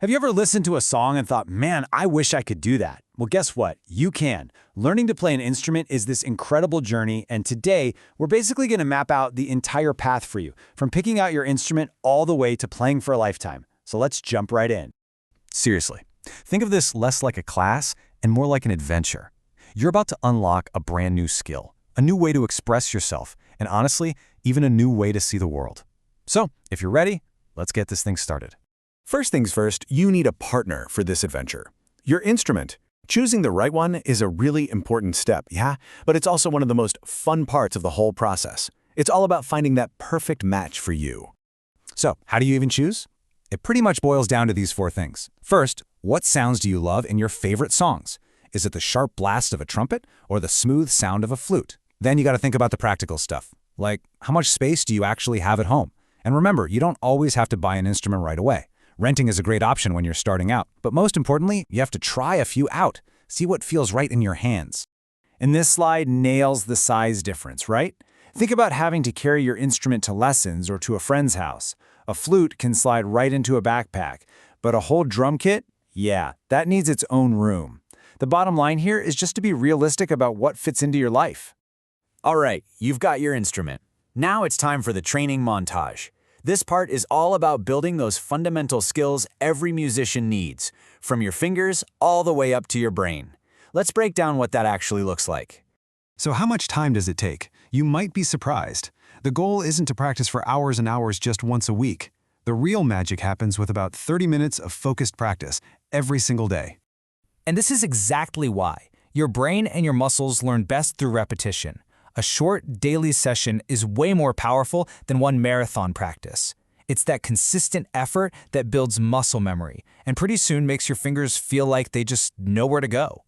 Have you ever listened to a song and thought, man, I wish I could do that? Well, guess what? You can. Learning to play an instrument is this incredible journey, and today, we're basically going to map out the entire path for you, from picking out your instrument all the way to playing for a lifetime. So let's jump right in. Seriously, think of this less like a class and more like an adventure. You're about to unlock a brand new skill, a new way to express yourself, and honestly, even a new way to see the world. So, if you're ready, let's get this thing started. First things first, you need a partner for this adventure. Your instrument. Choosing the right one is a really important step, yeah? But it's also one of the most fun parts of the whole process. It's all about finding that perfect match for you. So, how do you even choose? It pretty much boils down to these four things. First, what sounds do you love in your favorite songs? Is it the sharp blast of a trumpet or the smooth sound of a flute? Then you got to think about the practical stuff, like how much space do you actually have at home? And remember, you don't always have to buy an instrument right away. Renting is a great option when you're starting out, but most importantly, you have to try a few out. See what feels right in your hands. And this slide nails the size difference, right? Think about having to carry your instrument to lessons or to a friend's house. A flute can slide right into a backpack, but a whole drum kit? Yeah, that needs its own room. The bottom line here is just to be realistic about what fits into your life. All right, you've got your instrument. Now it's time for the training montage. This part is all about building those fundamental skills every musician needs, from your fingers all the way up to your brain. Let's break down what that actually looks like. So how much time does it take? You might be surprised. The goal isn't to practice for hours and hours just once a week. The real magic happens with about 30 minutes of focused practice every single day. And this is exactly why. Your brain and your muscles learn best through repetition. A short daily session is way more powerful than one marathon practice. It's that consistent effort that builds muscle memory and pretty soon makes your fingers feel like they just know where to go.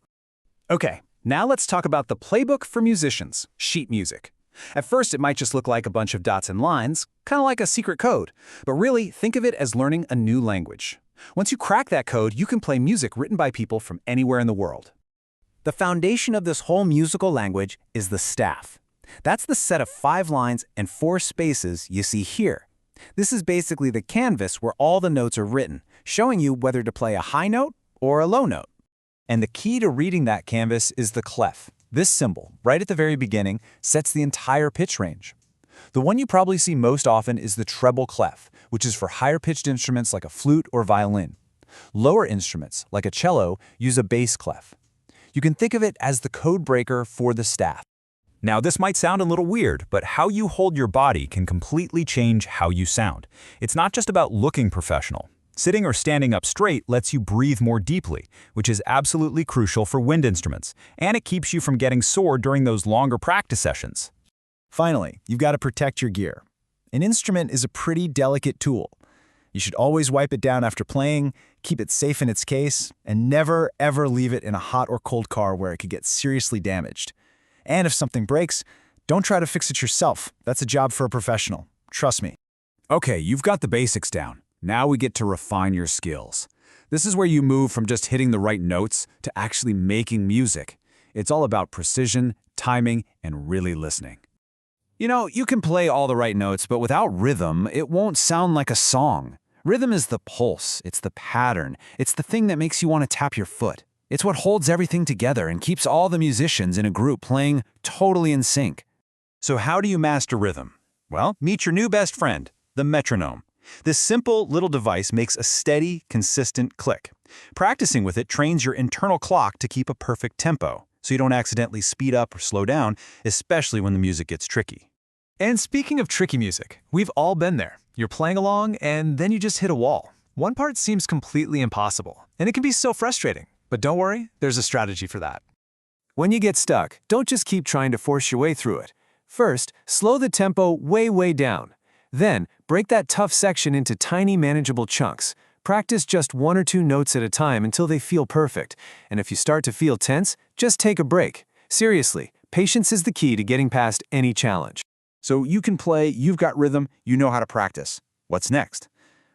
Okay, now let's talk about the playbook for musicians, sheet music. At first, it might just look like a bunch of dots and lines, kind of like a secret code. But really, think of it as learning a new language. Once you crack that code, you can play music written by people from anywhere in the world. The foundation of this whole musical language is the staff. That's the set of 5 lines and 4 spaces you see here. This is basically the canvas where all the notes are written, showing you whether to play a high note or a low note. And the key to reading that canvas is the clef. This symbol, right at the very beginning, sets the entire pitch range. The one you probably see most often is the treble clef, which is for higher-pitched instruments like a flute or violin. Lower instruments, like a cello, use a bass clef. You can think of it as the code breaker for the staff. Now, this might sound a little weird, but how you hold your body can completely change how you sound. It's not just about looking professional. Sitting or standing up straight lets you breathe more deeply, which is absolutely crucial for wind instruments, and it keeps you from getting sore during those longer practice sessions. Finally, you've got to protect your gear. An instrument is a pretty delicate tool. You should always wipe it down after playing, keep it safe in its case, and never, ever leave it in a hot or cold car where it could get seriously damaged. And if something breaks, don't try to fix it yourself. That's a job for a professional. Trust me. Okay, you've got the basics down. Now we get to refine your skills. This is where you move from just hitting the right notes to actually making music. It's all about precision, timing, and really listening. You know, you can play all the right notes, but without rhythm, it won't sound like a song. Rhythm is the pulse, it's the pattern, it's the thing that makes you want to tap your foot. It's what holds everything together and keeps all the musicians in a group playing totally in sync. So how do you master rhythm? Well, meet your new best friend, the metronome. This simple little device makes a steady, consistent click. Practicing with it trains your internal clock to keep a perfect tempo, so you don't accidentally speed up or slow down, especially when the music gets tricky. And speaking of tricky music, we've all been there. You're playing along, and then you just hit a wall. One part seems completely impossible, and it can be so frustrating. But don't worry, there's a strategy for that. When you get stuck, don't just keep trying to force your way through it. First, slow the tempo way down. Then, break that tough section into tiny, manageable chunks. Practice just 1 or 2 notes at a time until they feel perfect. And if you start to feel tense, just take a break. Seriously, patience is the key to getting past any challenge. So you can play, you've got rhythm, you know how to practice. What's next?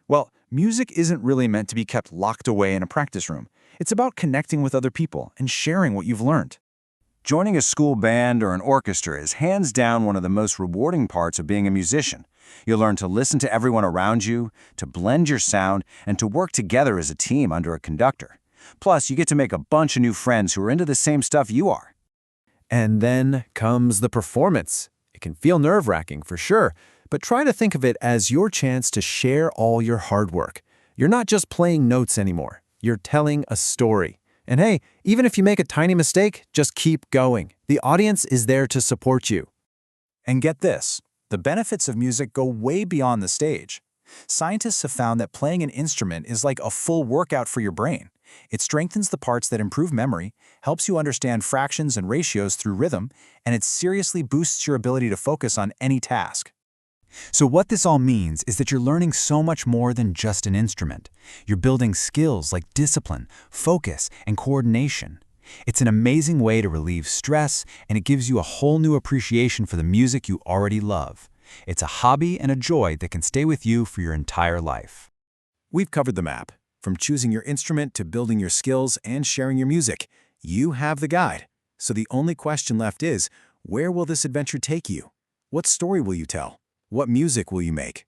Well, music isn't really meant to be kept locked away in a practice room. It's about connecting with other people and sharing what you've learned. Joining a school band or an orchestra is hands down one of the most rewarding parts of being a musician. You'll learn to listen to everyone around you, to blend your sound, and to work together as a team under a conductor. Plus, you get to make a bunch of new friends who are into the same stuff you are. And then comes the performance. It can feel nerve-wracking for sure, but try to think of it as your chance to share all your hard work. You're not just playing notes anymore. You're telling a story. And hey, even if you make a tiny mistake, just keep going. The audience is there to support you. And get this, the benefits of music go way beyond the stage. Scientists have found that playing an instrument is like a full workout for your brain. It strengthens the parts that improve memory, helps you understand fractions and ratios through rhythm, and it seriously boosts your ability to focus on any task. So what this all means is that you're learning so much more than just an instrument. You're building skills like discipline, focus, and coordination. It's an amazing way to relieve stress, and it gives you a whole new appreciation for the music you already love. It's a hobby and a joy that can stay with you for your entire life. We've covered the map. From choosing your instrument to building your skills and sharing your music, you have the guide. So the only question left is, where will this adventure take you? What story will you tell? What music will you make?